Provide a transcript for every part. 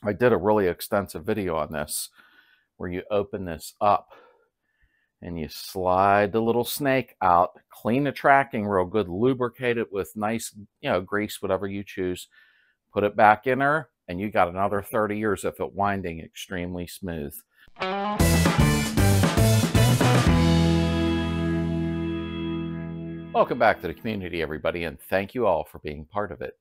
I did a really extensive video on this where you open this up and you slide the little snake out, clean the tracking real good, lubricate it with nice, grease, whatever you choose, put it back in there, and you got another 30 years of it winding extremely smooth. Welcome back to the community, everybody, and thank you all for being part of it.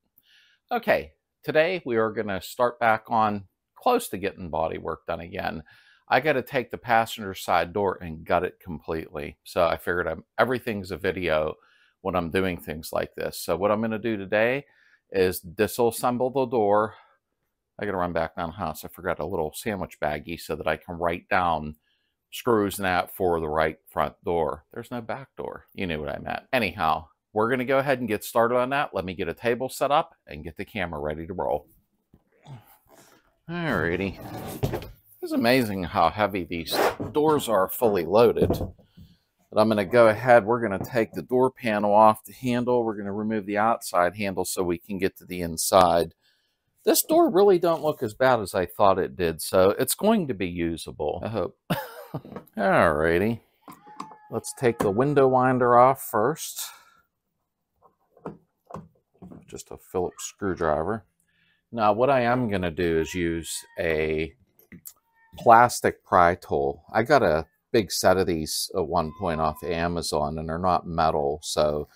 Okay, today we are going to start back on close to getting body work done again. I got to take the passenger side door and gut it completely. So I figured everything's a video when I'm doing things like this. So what I'm going to do today is disassemble the door. I got to run back down the house. I forgot a little sandwich baggie so that I can write down screws and that for the right front door. There's no back door. You knew what I meant. Anyhow, we're going to go ahead and get started on that. Let me get a table set up and get the camera ready to roll. Alrighty. It's amazing how heavy these doors are fully loaded. But I'm going to go ahead. We're going to take the door panel off the handle. We're going to remove the outside handle so we can get to the inside. This door really don't look as bad as I thought it did, so it's going to be usable, I hope. Alrighty. Let's take the window winder off first. Just a Phillips screwdriver. Now what I am going to do is use a plastic pry tool. I got a big set of these at one point off Amazon, and they're not metal, so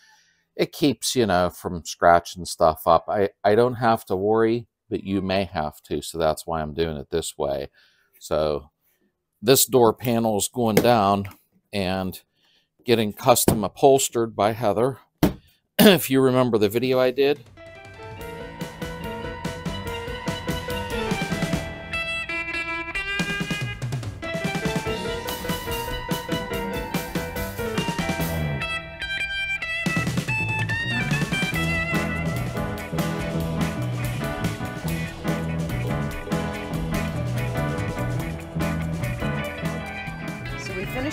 it keeps, from scratching stuff up. I don't have to worry, but you may have to, so that's why I'm doing it this way. So this door panel is going down and getting custom upholstered by Heather. If you remember the video I did.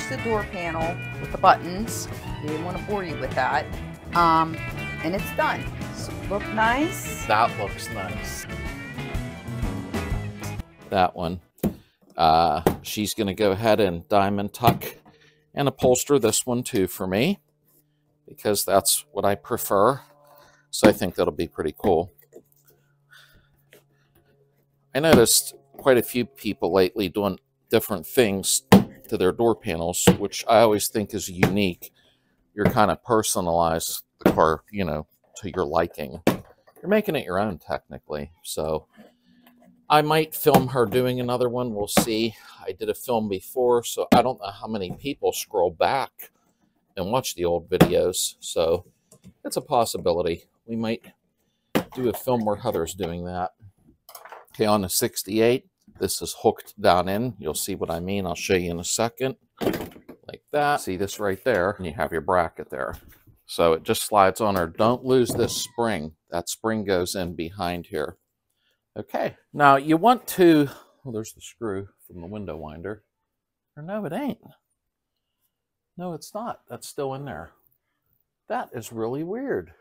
The door panel with the buttons. We didn't want to bore you with that. And it's done. So look nice. That looks nice. That one. She's going to go ahead and diamond tuck and upholster this one too for me, because that's what I prefer. So I think that'll be pretty cool. I noticed quite a few people lately doing different things to their door panels, which I always think is unique. You're kind of personalize the car, to your liking. You're making it your own technically. So I might film her doing another one. We'll see. I did a film before, so I don't know how many people scroll back and watch the old videos. So it's a possibility. We might do a film where Heather's doing that. Okay, on the 68. This is hooked down in. You'll see what I mean. I'll show you in a second. Like that. See this right there? And you have your bracket there. So it just slides on her. Don't lose this spring. That spring goes in behind here. Okay. Now you want to... Well, there's the screw from the window winder. Or no, it ain't. No, it's not. That's still in there. That is really weird.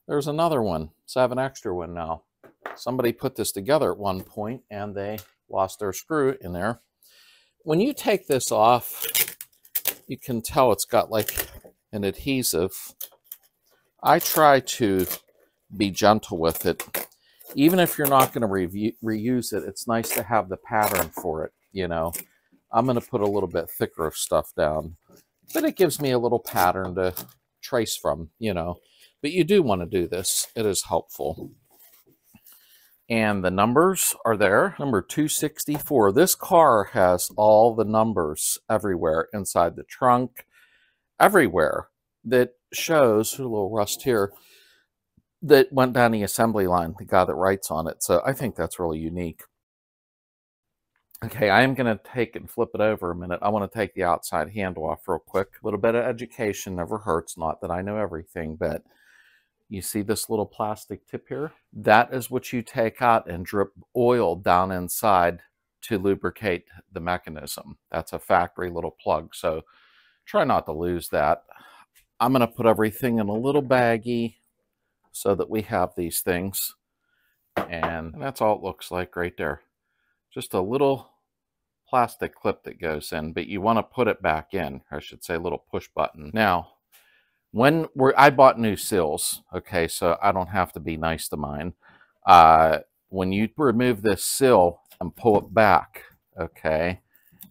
There's another one. So I have an extra one now. Somebody put this together at one point and they lost their screw in there. When you take this off, you can tell it's got like an adhesive. I try to be gentle with it. Even if you're not going to reuse it, it's nice to have the pattern for it, I'm going to put a little bit thicker of stuff down, but it gives me a little pattern to trace from, But you do want to do this. It is helpful. And the numbers are there. Number 264. This car has all the numbers everywhere, inside the trunk, everywhere, that shows, a little rust here, that went down the assembly line, the guy that writes on it. So I think that's really unique. Okay, I am going to take and flip it over a minute. I want to take the outside handle off real quick. A little bit of education never hurts. Not that I know everything, but you see this little plastic tip here? That is what you take out and drip oil down inside to lubricate the mechanism. That's a factory little plug, so try not to lose that. I'm going to put everything in a little baggie so that we have these things. And that's all it looks like right there. Just a little plastic clip that goes in, but you want to put it back in. I should say a little push button. Now, I bought new sills, okay, so I don't have to be nice to mine. When you remove this sill and pull it back, okay,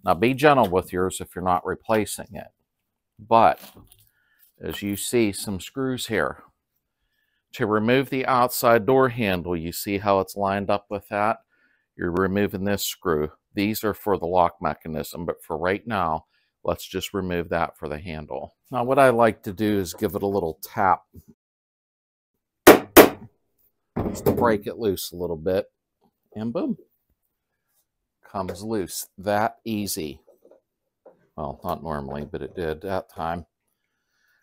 now be gentle with yours if you're not replacing it. But as you see some screws here, to remove the outside door handle, you see how it's lined up with that? You're removing this screw. These are for the lock mechanism, but for right now, let's just remove that for the handle. Now what I like to do is give it a little tap just to break it loose a little bit, and boom, comes loose. That easy. Well, not normally, but it did that time.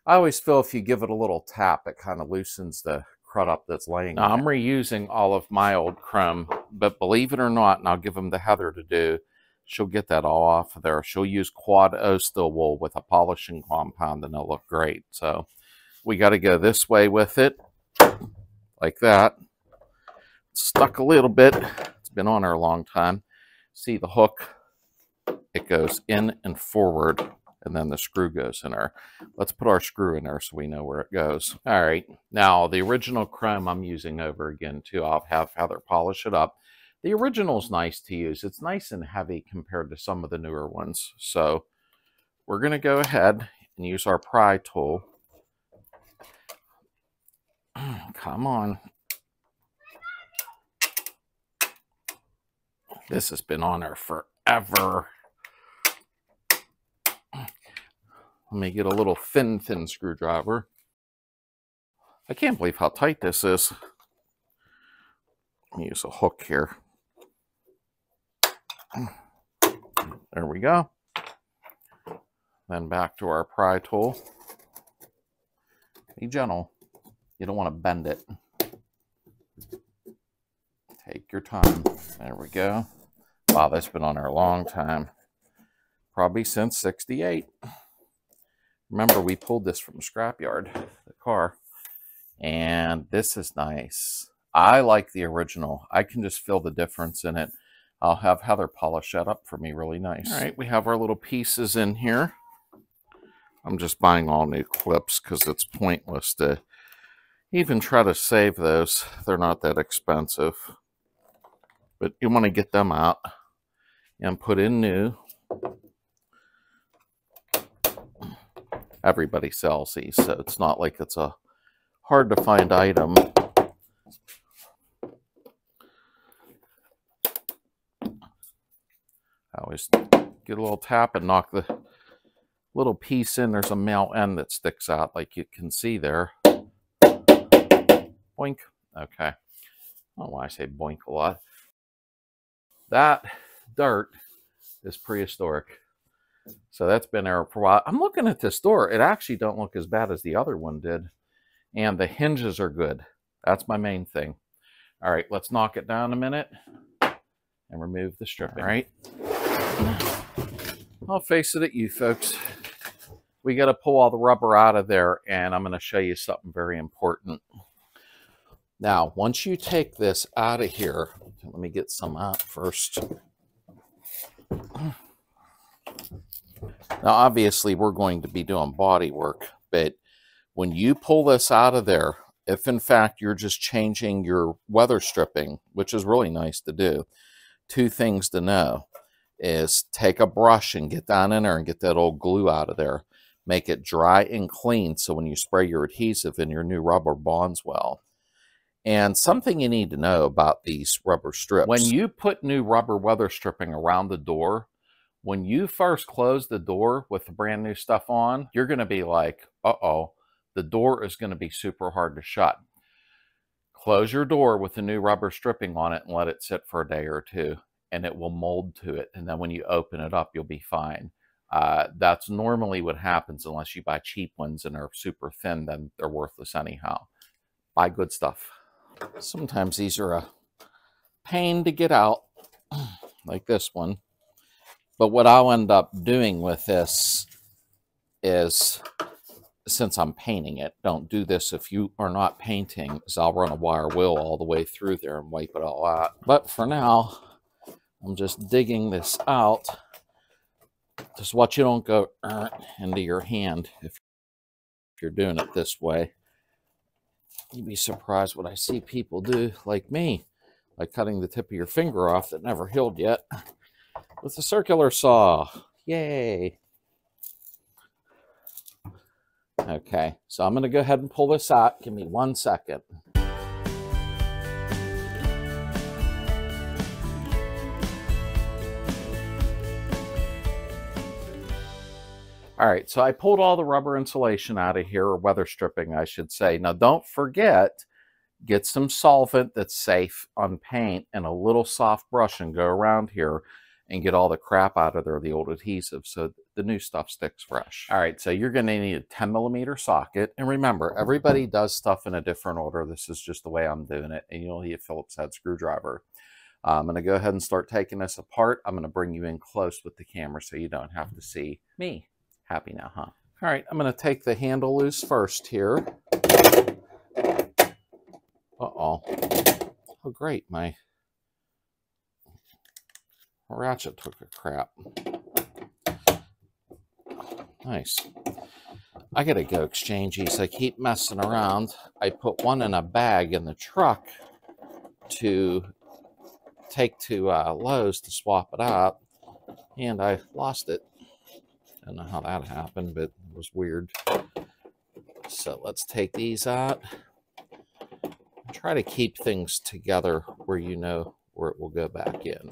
I always feel if you give it a little tap, it kind of loosens the crud up that's laying there. Now, I'm reusing all of my old chrome, but believe it or not, and I'll give them to Heather to do, she'll get that all off of there. She'll use quad O steel wool with a polishing compound, and it'll look great. So we got to go this way with it, like that. It's stuck a little bit. It's been on there a long time. See the hook? It goes in and forward, and then the screw goes in there. Let's put our screw in there so we know where it goes. All right, now the original chrome I'm using over again too. I'll have Heather polish it up. The original is nice to use. It's nice and heavy compared to some of the newer ones. So we're going to go ahead and use our pry tool. Come on. This has been on there forever. Let me get a little thin screwdriver. I can't believe how tight this is. Let me use a hook here. There we go. Then back to our pry tool. Be gentle. You don't want to bend it. Take your time. There we go. Wow, that's been on there a long time. Probably since '68. Remember, we pulled this from the scrapyard, the car. And this is nice. I like the original. I can just feel the difference in it. I'll have Heather polish that up for me really nice. All right, we have our little pieces in here. I'm just buying all new clips because it's pointless to even try to save those. They're not that expensive. But you want to get them out and put in new. Everybody sells these, so it's not like it's a hard to find item. I always get a little tap and knock the little piece in. There's a male end that sticks out like you can see there. Boink. Okay. I don't know why I say boink a lot. That dirt is prehistoric. So that's been there for a while. I'm looking at this door. It actually don't look as bad as the other one did. And the hinges are good. That's my main thing. All right, let's knock it down a minute and remove the stripping. All right. I'll face it at you folks. We got to pull all the rubber out of there, and I'm going to show you something very important. Now, once you take this out of here, let me get some out first. Now, obviously, we're going to be doing body work, but when you pull this out of there, if in fact you're just changing your weather stripping, which is really nice to do, two things to know is take a brush and get down in there and get that old glue out of there. Make it dry and clean so when you spray your adhesive in your new rubber bonds well. And something you need to know about these rubber strips. When you put new rubber weather stripping around the door, when you first close the door with the brand new stuff on, you're going to be like, uh-oh, the door is going to be super hard to shut. Close your door with the new rubber stripping on it and let it sit for a day or two, and it will mold to it. And then when you open it up, you'll be fine. That's normally what happens unless you buy cheap ones and are super thin, then they're worthless anyhow. Buy good stuff. Sometimes these are a pain to get out, like this one. But what I'll end up doing with this is since I'm painting it. Don't do this if you are not painting, as I'll run a wire wheel all the way through there and wipe it all out. But for now, I'm just digging this out. Just watch you don't go into your hand if you're doing it this way. You'd be surprised what I see people do, like me, like cutting the tip of your finger off that never healed yet with a circular saw. Yay! Okay, so I'm going to go ahead and pull this out. Give me 1 second. All right, so I pulled all the rubber insulation out of here, or weather stripping, I should say. Now, don't forget, get some solvent that's safe on paint and a little soft brush and go around here and get all the crap out of there, the old adhesive, so the new stuff sticks fresh. All right, so you're going to need a 10mm socket. And remember, everybody does stuff in a different order. This is just the way I'm doing it. And you'll need a Phillips head screwdriver. I'm going to go ahead and start taking this apart. I'm going to bring you in close with the camera so you don't have to see me. Happy now, huh? All right, I'm going to take the handle loose first here. Uh-oh. Oh, great. My ratchet took a crap. Nice. I gotta go exchange these. I keep messing around. I put one in a bag in the truck to take to Lowe's to swap it out, and I lost it. I don't know how that happened, but it was weird. So let's take these out. Try to keep things together where you know where it will go back in.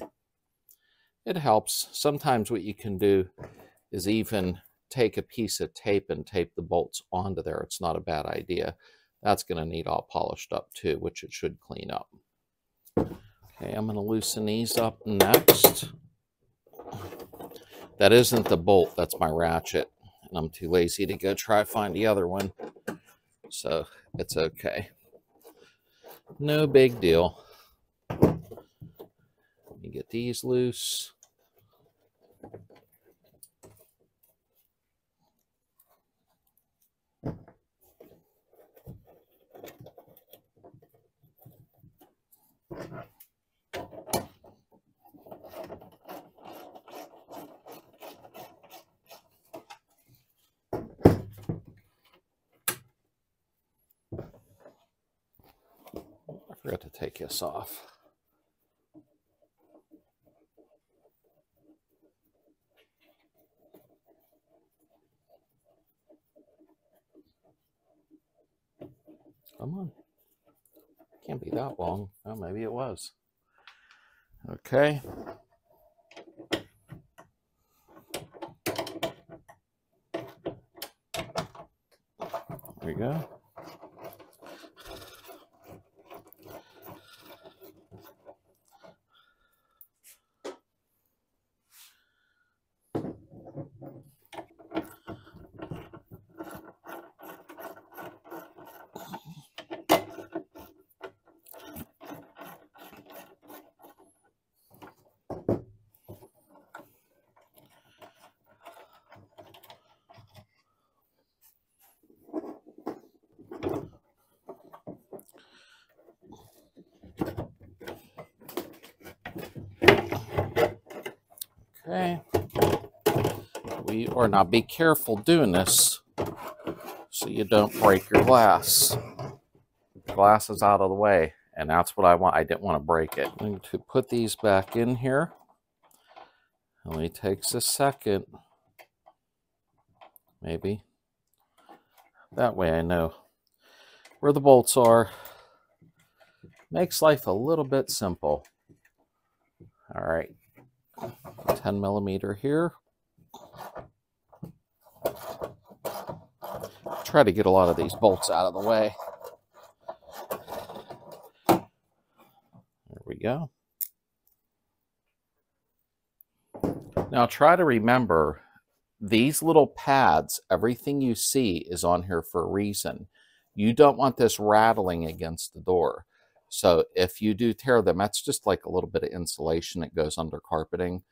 It helps. Sometimes what you can do is even take a piece of tape and tape the bolts onto there. It's not a bad idea. That's going to need all polished up too, which it should clean up. Okay, I'm going to loosen these up next. That isn't the bolt, that's my ratchet. And I'm too lazy to go try to find the other one. So it's okay. No big deal. Let me get these loose. I forgot to take this off. Come on. Can't be that long. Oh, maybe it was. Okay. There we go. Okay, we are now be careful doing this so you don't break your glass. The glass is out of the way, and that's what I want. I didn't want to break it. I'm going to put these back in here. Only takes a second, maybe. That way I know where the bolts are. Makes life a little bit simple. All right. 10mm here. Try to get a lot of these bolts out of the way. There we go. Now try to remember these little pads, everything you see is on here for a reason. You don't want this rattling against the door. So if you do tear them, that's just like a little bit of insulation that goes under carpeting.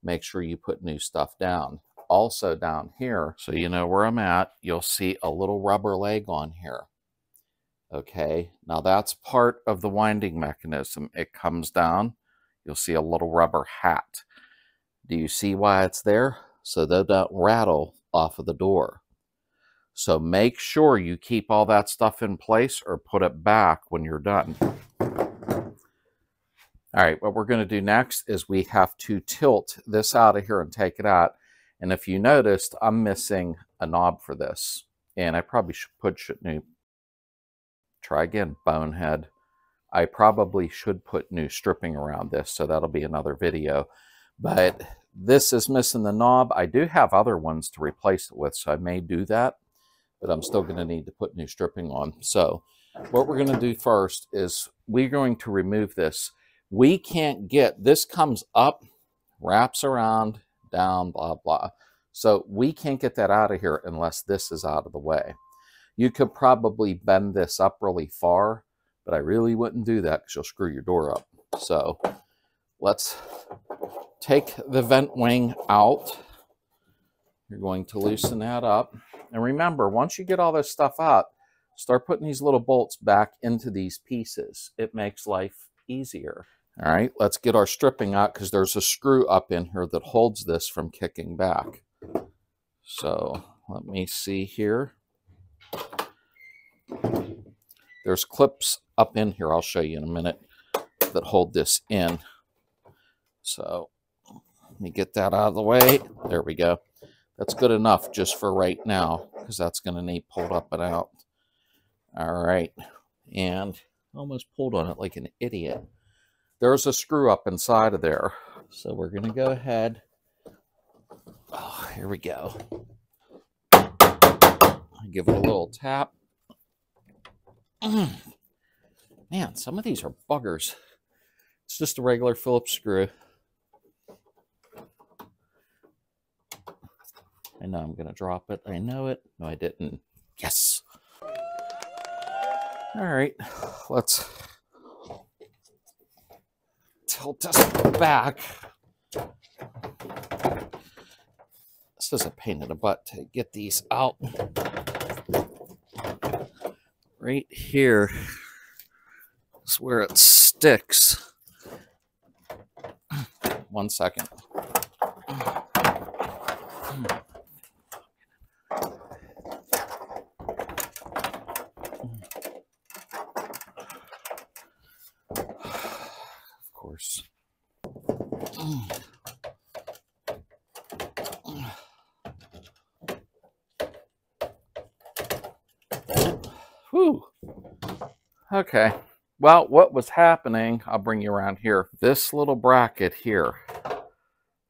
Make sure you put new stuff down. also down here, so you know where I'm at, you'll see a little rubber leg on here. Okay, now that's part of the winding mechanism. It comes down, you'll see a little rubber hat. Do you see why it's there? So they don't rattle off of the door. So make sure you keep all that stuff in place or put it back when you're done. All right, what we're going to do next is we have to tilt this out of here and take it out. And if you noticed, I'm missing a knob for this. And I probably shouldn't. Try again, bonehead. I probably should put new stripping around this, so that'll be another video. But this is missing the knob. I do have other ones to replace it with, so I may do that. But I'm still going to need to put new stripping on. So what we're going to do first is we're going to remove this. We can't get, this comes up, wraps around, down, blah, blah. So we can't get that out of here unless this is out of the way. You could probably bend this up really far, but I really wouldn't do that because you'll screw your door up. So let's take the vent wing out. You're going to loosen that up. And remember, once you get all this stuff out, start putting these little bolts back into these pieces. It makes life easier. All right, let's get our stripping out because there's a screw up in here that holds this from kicking back. So let me see here. There's clips up in here, I'll show you in a minute, that hold this in. So let me get that out of the way. There we go. That's good enough just for right now because that's going to need pulled up and out. All right, and almost pulled on it like an idiot. There's a screw up inside of there. So we're going to go ahead. Oh, here we go. Give it a little tap. Man, some of these are buggers. It's just a regular Phillips screw. I know I'm going to drop it. I know it. No, I didn't. Yes. All right. Let's tilt this back. This is a pain in the butt to get these out. Right here is where it sticks. 1 second. Of course. Whew. Okay. Well, what was happening, I'll bring you around here. This little bracket here.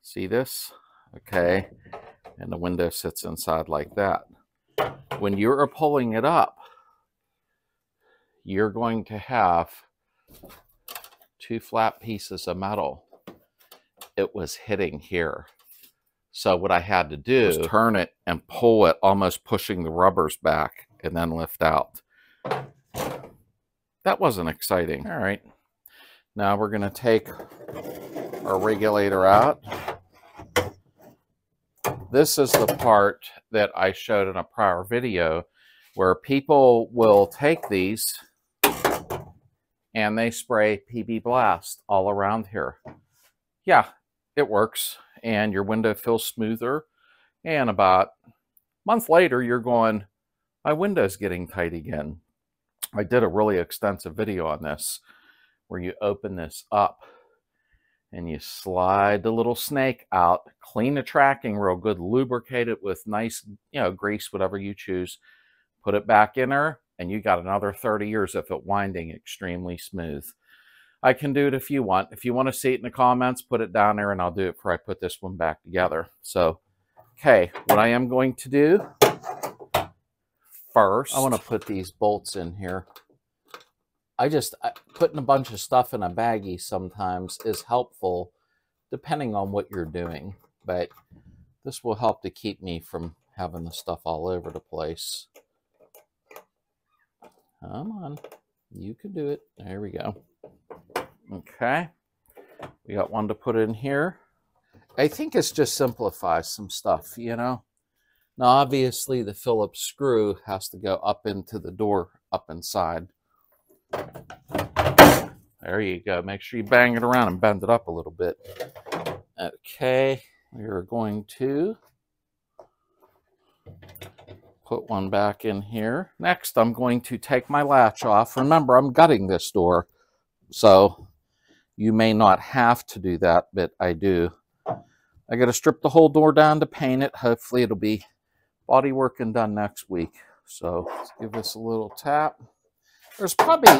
See this? Okay. And the window sits inside like that. When you're pulling it up, you're going to have two flat pieces of metal. It was hitting here. So what I had to do was turn it and pull it, almost pushing the rubbers back and then lift out. That wasn't exciting. All right. Now we're going to take our regulator out. This is the part that I showed in a prior video where people will take these and they spray PB Blast all around here. Yeah, it works. And your window feels smoother. And about a month later, you're going, my window's getting tight again. I did a really extensive video on this where you open this up and you slide the little snake out, clean the tracking real good, lubricate it with nice, grease, whatever you choose, put it back in there, and you got another 30 years of it winding extremely smooth. I can do it if you want. If you want to see it in the comments, put it down there and I'll do it before I put this one back together. So, okay, what I am going to do first, I want to put these bolts in here. Putting a bunch of stuff in a baggie sometimes is helpful depending on what you're doing, but this will help to keep me from having the stuff all over the place. Come on, you can do it. There we go. Okay, we got one to put in here. I think it's just simplifies some stuff, you know. Now, obviously, the Phillips screw has to go up into the door, up inside. There you go. Make sure you bang it around and bend it up a little bit. Okay, we're going to put one back in here. Next, I'm going to take my latch off. Remember, I'm gutting this door, so you may not have to do that, but I do. I got to strip the whole door down to paint it. Hopefully, it'll be body work and done next week. So let's give this a little tap. There's probably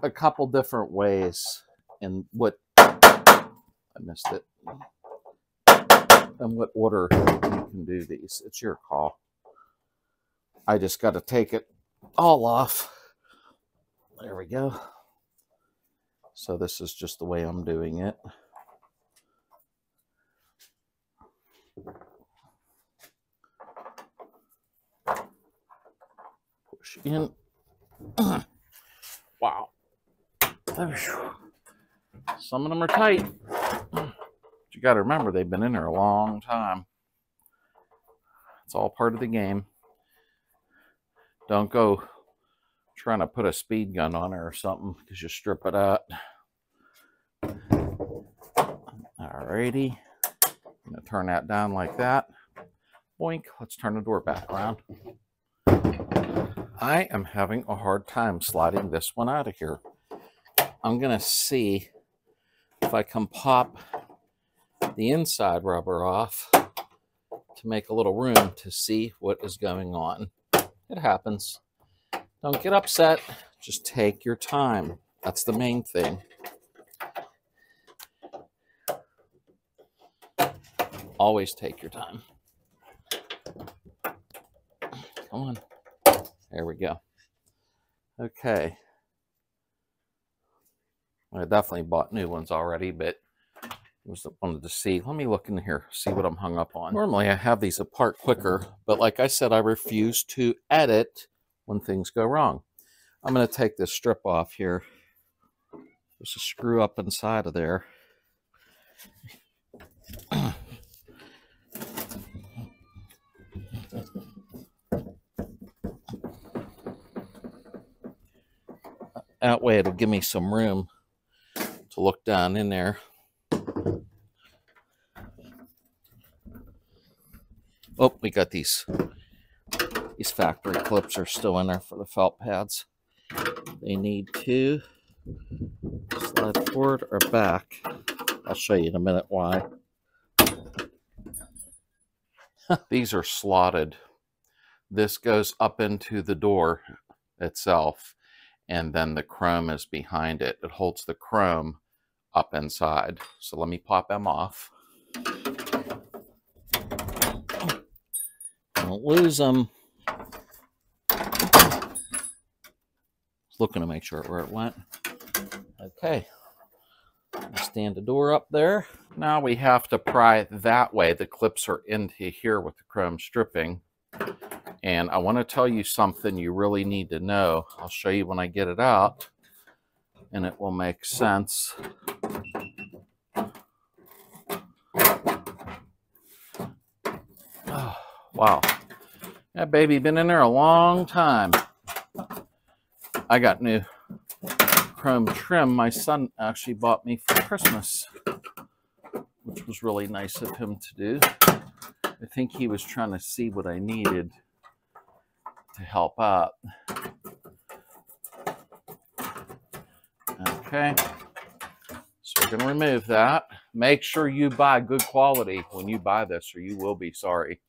a couple different ways in what, I missed it, in what order you can do these. It's your call. I just got to take it all off. There we go. So this is just the way I'm doing it. Push in. Wow. Some of them are tight. But you got to remember, they've been in there a long time. It's all part of the game. Don't go trying to put a speed gun on her or something because you strip it out. Alrighty. I'm going to turn that down like that. Boink. Let's turn the door back around. I am having a hard time sliding this one out of here. I'm going to see if I can pop the inside rubber off to make a little room to see what is going on. It happens. Don't get upset. Just take your time. That's the main thing. Always take your time. Come on. There we go. Okay. I definitely bought new ones already, but I just wanted to see. Let me look in here, see what I'm hung up on. Normally I have these apart quicker, but like I said, I refuse to edit when things go wrong. I'm going to take this strip off here. There's a screw up inside of there. That way it'll give me some room to look down in there. Oh, we got these factory clips are still in there for the felt pads. They need to slide forward or back. I'll show you in a minute why. These are slotted. This goes up into the door itself, and then the chrome is behind it. It holds the chrome up inside. So let me pop them off. Don't lose them. Just looking to make sure where it went. Okay. Stand the door up there. Now we have to pry that way. The clips are into here with the chrome stripping. And I want to tell you something you really need to know. I'll show you when I get it out, and it will make sense. Oh, wow. That baby been in there a long time. I got new chrome trim my son actually bought me for Christmas, which was really nice of him to do. I think he was trying to see what I needed to help out. Okay, so we're going to remove that. Make sure you buy good quality when you buy this, or you will be sorry.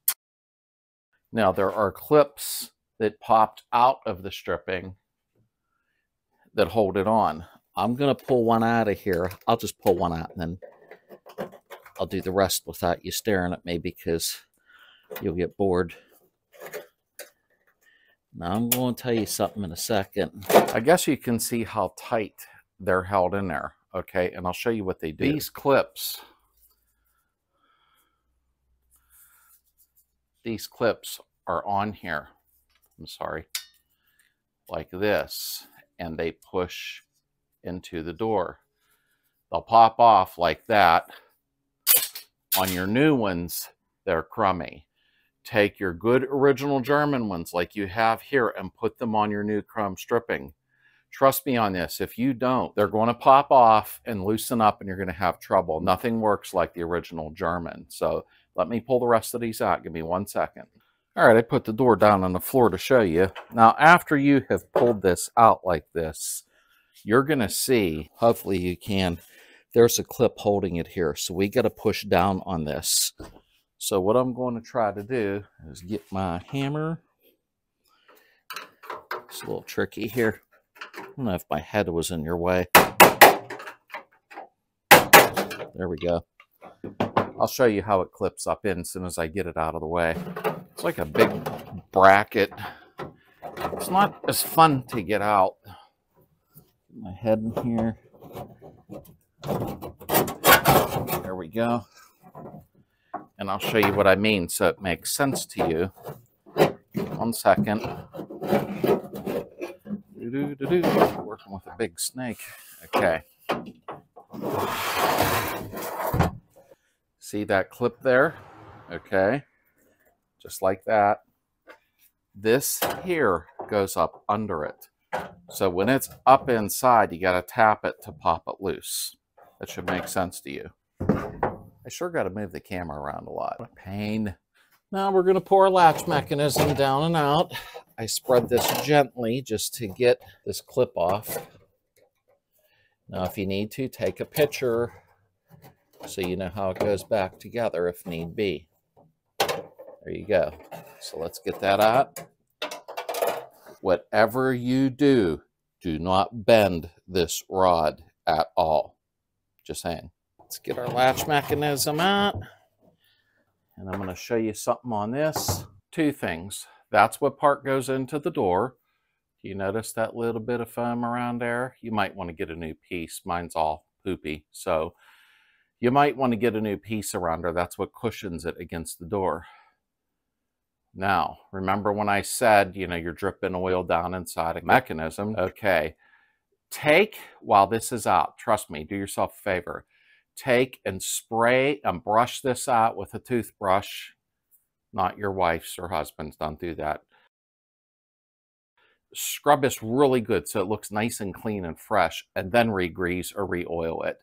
Now, there are clips that popped out of the stripping that hold it on. I'm going to pull one out of here. I'll just pull one out, and then I'll do the rest without you staring at me because you'll get bored. Now, I'm going to tell you something in a second. I guess you can see how tight they're held in there, okay? And I'll show you what they do. These clips are on here. I'm sorry. Like this. And they push into the door. They'll pop off like that. On your new ones, they're crummy. Take your good original German ones like you have here and put them on your new chrome stripping. Trust me on this. If you don't, they're going to pop off and loosen up and you're going to have trouble. Nothing works like the original German. So let me pull the rest of these out. Give me 1 second. All right, I put the door down on the floor to show you. Now, after you have pulled this out like this, you're going to see, hopefully you can, there's a clip holding it here. So we got to push down on this. So what I'm going to try to do is get my hammer. It's a little tricky here. I don't know if my head was in your way. There we go. I'll show you how it clips up in as soon as I get it out of the way. It's like a big bracket. It's not as fun to get out. My head in here. There we go. And I'll show you what I mean so it makes sense to you. 1 second. Working with a big snake. Okay. See that clip there? Okay. Just like that. This here goes up under it. So when it's up inside, you got to tap it to pop it loose. That should make sense to you. I sure got to move the camera around a lot. What a pain. Now we're going to pour a latch mechanism down and out. I spread this gently just to get this clip off. Now if you need to, take a picture so you know how it goes back together if need be. There you go. So let's get that out. Whatever you do, do not bend this rod at all. Just saying. Let's get our latch mechanism out. And I'm going to show you something on this. Two things. That's what part goes into the door. You notice that little bit of foam around there? You might want to get a new piece. Mine's all poopy. So you might want to get a new piece around there. That's what cushions it against the door. Now, remember when I said, you know, you're dripping oil down inside a mechanism? Okay. Take, while this is out, trust me, do yourself a favor. Take and spray and brush this out with a toothbrush. Not your wife's or husband's. Don't do that. Scrub this really good so it looks nice and clean and fresh, and then re-grease or re-oil it.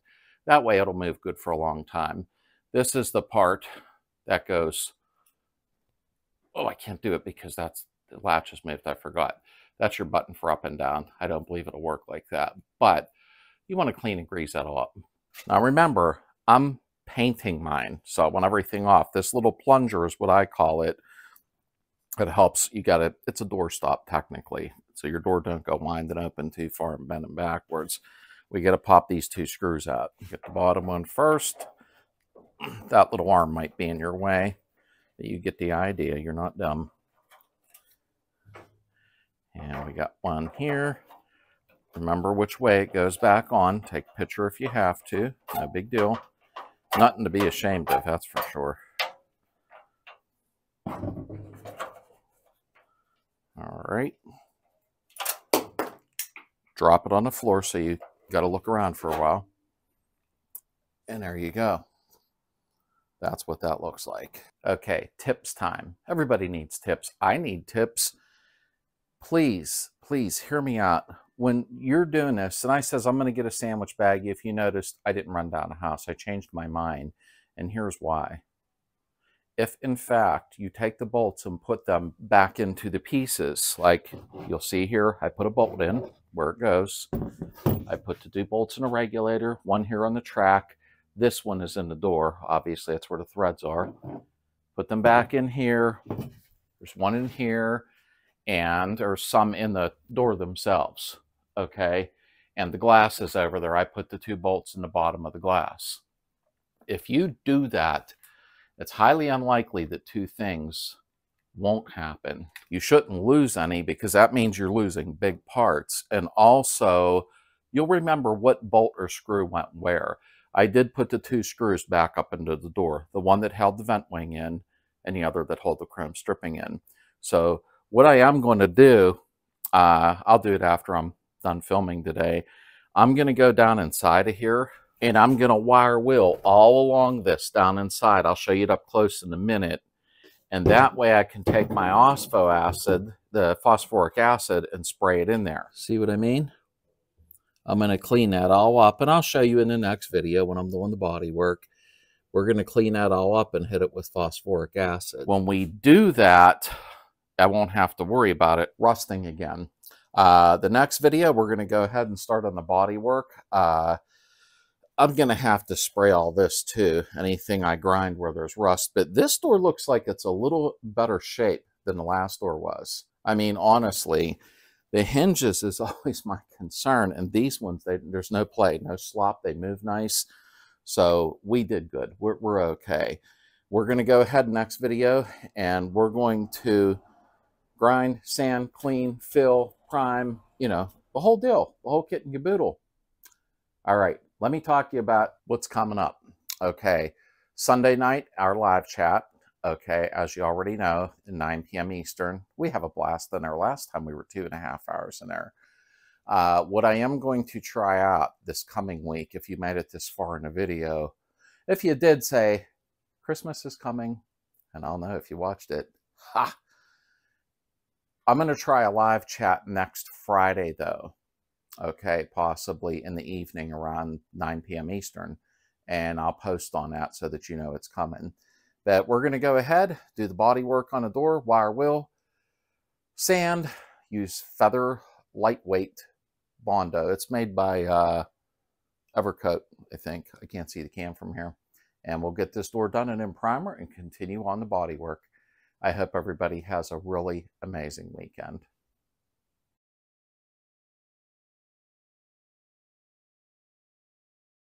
That way it'll move good for a long time. This is the part that goes... Oh, I can't do it because that's the latch is moved. I forgot. That's your button for up and down. I don't believe it'll work like that. But you want to clean and grease that all up. Now remember, I'm painting mine, so I want everything off. This little plunger is what I call it. It helps. You got it. It's a door stop technically, so your door don't go winding open too far and bending backwards. We got to pop these two screws out. Get the bottom one first. That little arm might be in your way. You get the idea. You're not dumb. And we got one here. Remember which way it goes back on. Take a picture if you have to. No big deal. Nothing to be ashamed of, that's for sure. All right. Drop it on the floor so you got to look around for a while. And there you go. That's what that looks like. Okay, tips time. Everybody needs tips. I need tips. Please, please hear me out. When you're doing this, and I says, I'm going to get a sandwich bag. If you noticed, I didn't run down a house. I changed my mind. And here's why. If, in fact, you take the bolts and put them back into the pieces, like you'll see here, I put a bolt in where it goes. I put the two bolts in a regulator, one here on the track. This one is in the door. Obviously, that's where the threads are. Put them back in here. There's one in here. And there's some in the door themselves. Okay? And the glass is over there. I put the two bolts in the bottom of the glass. If you do that, it's highly unlikely that two things won't happen. You shouldn't lose any because that means you're losing big parts. And also, you'll remember what bolt or screw went where. I did put the two screws back up into the door. The one that held the vent wing in and the other that held the chrome stripping in. So what I am going to do, I'll do it after I'm done filming today. I'm going to go down inside of here And I'm going to wire wheel all along this down inside. I'll show you it up close in a minute. And that way I can take my phospho acid, the phosphoric acid, and spray it in there. See what I mean? I'm going to clean that all up, and I'll show you in the next video when I'm doing the body work. We're going to clean that all up and hit it with phosphoric acid. When we do that, I won't have to worry about it rusting again. The next video, we're going to go ahead and start on the body work. I'm going to have to spray all this too, anything I grind where there's rust. But this door looks like it's a little better shape than the last door was. I mean, honestly, the hinges is always my concern. And these ones, there's no play, no slop. They move nice. So we did good. We're okay. We're going to go ahead next video, and we're going to grind, sand, clean, fill, prime, you know, the whole deal, the whole kit and caboodle. All right, let me talk to you about what's coming up. Okay, Sunday night, our live chat. Okay, as you already know, at 9 p.m. Eastern. We have a blast in there. Last time we were 2.5 hours in there. What I am going to try out this coming week, if you made it this far in the video, if you did say, Christmas is coming, and I'll know if you watched it, ha! I'm going to try a live chat next Friday, though. Okay, possibly in the evening around 9 p.m. Eastern, and I'll post on that so that you know it's coming. But we're going to go ahead, do the body work on the door, wire wheel, sand, use feather lightweight Bondo. It's made by Evercoat, I think. I can't see the can from here. And we'll get this door done and in primer and continue on the body work. I hope everybody has a really amazing weekend.